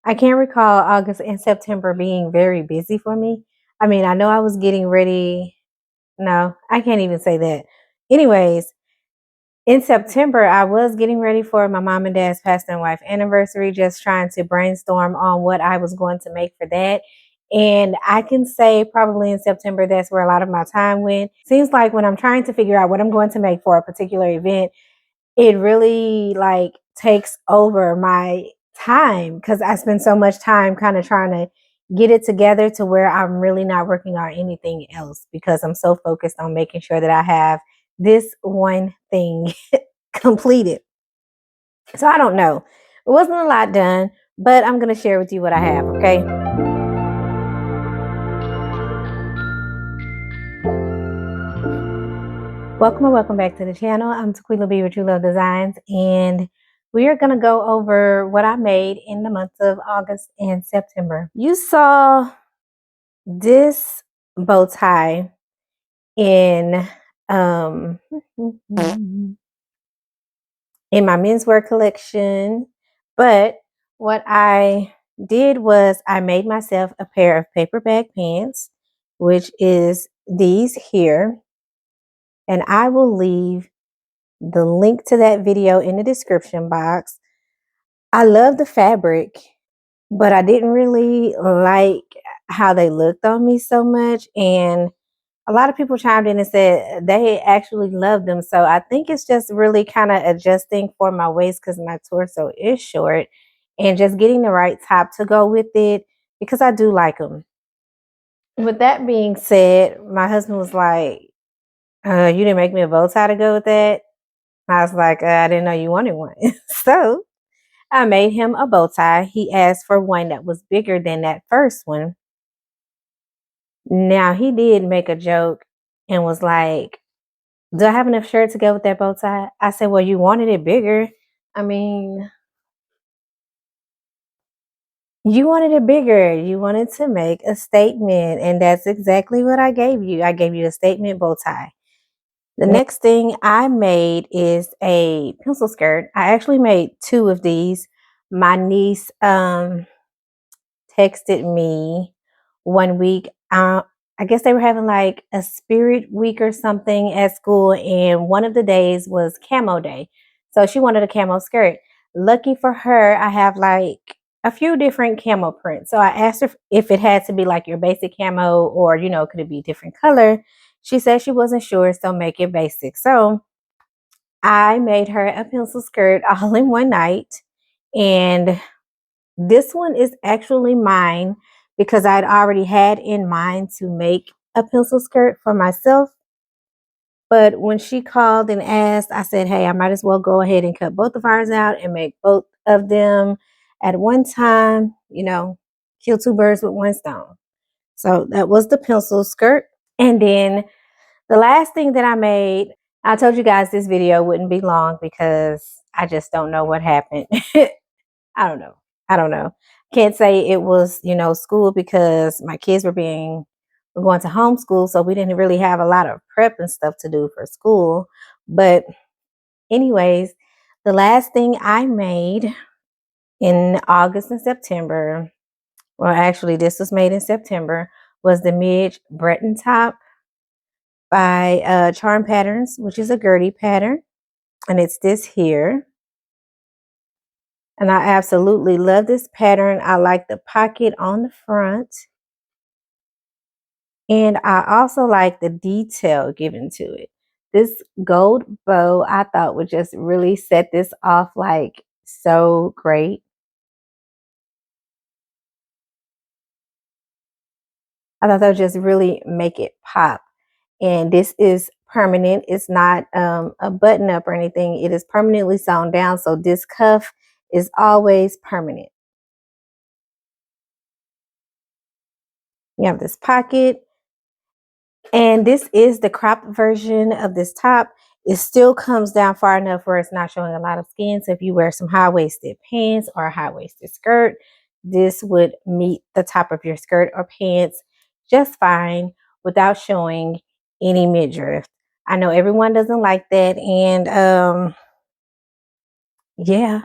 I can't recall August and September being very busy for me. I mean, I know I was getting ready. No, I can't even say that. Anyways, in September, I was getting ready for my mom and dad's past and wife anniversary, just trying to brainstorm on what I was going to make for that. And I can say probably in September, that's where a lot of my time went. Seems like when I'm trying to figure out what I'm going to make for a particular event, it really like takes over my time because I spend so much time kind of trying to get it together to where I'm really not working on anything else because I'm so focused on making sure that I have this one thing completed. So I don't know. It wasn't a lot done, but I'm going to share with you what I have, okay? Welcome and welcome back to the channel. I'm Tequila B with TruLuv Designz, and we are going to go over what I made in the months of August and September. You saw this bow tie in in my menswear collection, but what I did was I made myself a pair of paper bag pants, which is these here, and I will leave the link to that video in the description box. I love the fabric, but I didn't really like how they looked on me so much, and a lot of people chimed in and said they actually love them. So I think it's just really kind of adjusting for my waist because my torso is short and just getting the right top to go with it because I do like them. With that being said, my husband was like, you didn't make me a bow tie to go with that. I was like, I didn't know you wanted one. So I made him a bow tie. He asked for one that was bigger than that first one. Now he did make a joke and was like, do I have enough shirt to go with that bow tie? I said, well, you wanted it bigger. I mean, you wanted it bigger. You wanted to make a statement. And that's exactly what I gave you. I gave you a statement bow tie. The next thing I made is a pencil skirt. I actually made two of these. My niece texted me one week. I guess they were having like a spirit week or something at school, and one of the days was camo day. So she wanted a camo skirt. Lucky for her, I have like a few different camo prints. So I asked her if it had to be like your basic camo or, could it be different color? She said she wasn't sure, so make it basic. So I made her a pencil skirt all in one night, and this one is actually mine because I'd already had in mind to make a pencil skirt for myself. But when she called and asked, I said, hey, I might as well go ahead and cut both of ours out and make both of them at one time, kill two birds with one stone. So that was the pencil skirt. And then the last thing that I made, I told you guys this video wouldn't be long because I just don't know what happened. I don't know. I don't know. Can't say it was, school because my kids we're going to homeschool, so we didn't really have a lot of prep and stuff to do for school. But anyways, the last thing I made in August and September, well, actually this was made in September, was the Midge Breton top by Charm Patterns, which is a Gertie pattern. And it's this here. And I absolutely love this pattern. I like the pocket on the front. And I also like the detail given to it. This gold bow I thought would just really set this off like so great. I thought that would just really make it pop. And this is permanent. It's not a button up or anything. It is permanently sewn down. So this cuff is always permanent. You have this pocket. And this is the cropped version of this top. It still comes down far enough where it's not showing a lot of skin. So if you wear some high-waisted pants or a high-waisted skirt, this would meet the top of your skirt or pants just fine without showing any midriff. I know everyone doesn't like that. And yeah,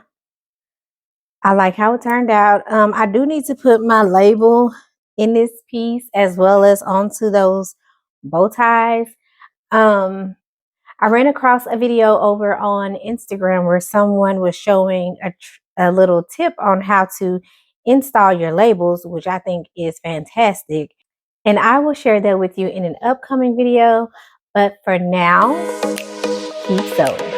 I like how it turned out. I do need to put my label in this piece as well as onto those bow ties. Um, I ran across a video over on Instagram where someone was showing a little tip on how to install your labels, which I think is fantastic. And I will share that with you in an upcoming video. But for now, keep sewing.